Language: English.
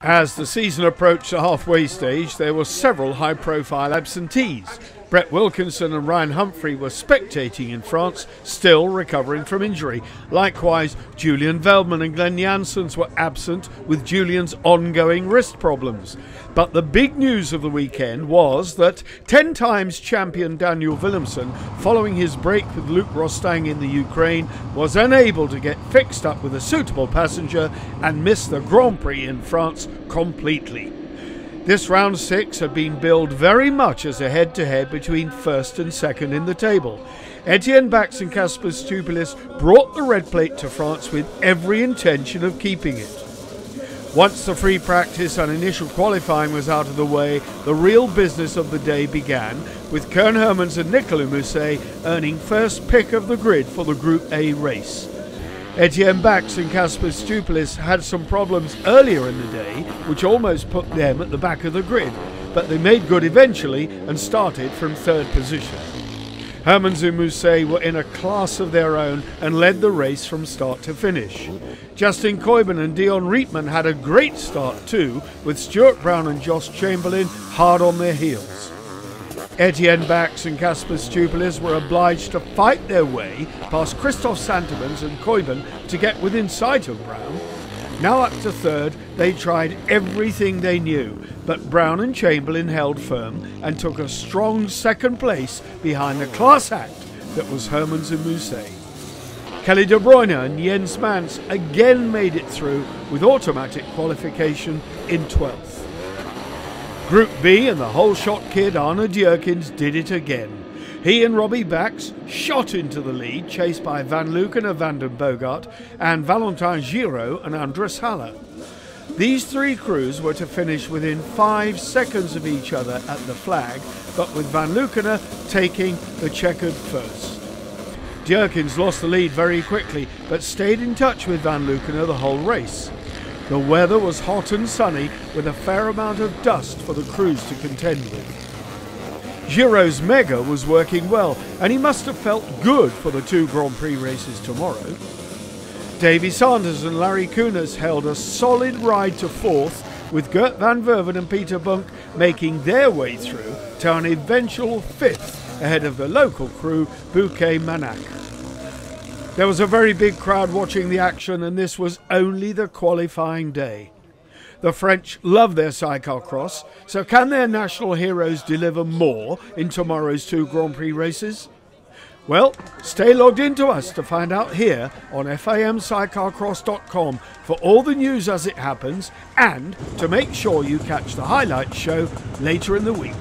As the season approached the halfway stage, there were several high-profile absentees. Brett Wilkinson and Ryan Humphrey were spectating in France, still recovering from injury. Likewise, Julian Veldman and Glenn Janssens were absent with Julian's ongoing wrist problems. But the big news of the weekend was that 10 times champion Daniel Willemsen, following his break with Luc Rostang in the Ukraine, was unable to get fixed up with a suitable passenger and missed the Grand Prix in France completely. This round 6 had been billed very much as a head-to-head between first and second in the table. Etienne Bax and Casper Stupilis brought the red plate to France with every intention of keeping it. Once the free practice and initial qualifying was out of the way, the real business of the day began, with Koen Hermans and Nicolas Mousset earning first pick of the grid for the Group A race. Etienne Bax and Casper Stupilis had some problems earlier in the day, which almost put them at the back of the grid, but they made good eventually and started from third position. Hermans and Mousset were in a class of their own and led the race from start to finish. Justin Koiben and Dion Rietman had a great start too, with Stuart Brown and Josh Chamberlain hard on their heels. Etienne Bax and Casper Stupilis were obliged to fight their way past Christoph Santemans and Koiben to get within sight of Brown. Now up to third, they tried everything they knew, but Brown and Chamberlain held firm and took a strong second place behind the class act that was Hermans and Mousset. Kelly De Bruyne and Jens Mans again made it through with automatic qualification in 12th. Group B and the whole-shot kid Arne Dierkens did it again. He and Robbie Bax shot into the lead, chased by Van Luken and Van den Bogart and Valentin Giraud and Andres Haller. These three crews were to finish within 5 seconds of each other at the flag, but with Van Luken taking the checkered first. Dierkens lost the lead very quickly, but stayed in touch with Van Luken the whole race. The weather was hot and sunny, with a fair amount of dust for the crews to contend with. Giraud's Mega was working well, and he must have felt good for the 2 Grand Prix races tomorrow. Davy Sanders and Larry Kunas held a solid ride to 4th, with Gert van Verven and Peter Bunk making their way through to an eventual 5th ahead of the local crew Bouquet Manac. There was a very big crowd watching the action, and this was only the qualifying day. The French love their sidecar cross, so can their national heroes deliver more in tomorrow's 2 Grand Prix races? Well, stay logged into us to find out here on fimsidecarcross.com for all the news as it happens, and to make sure you catch the highlights show later in the week.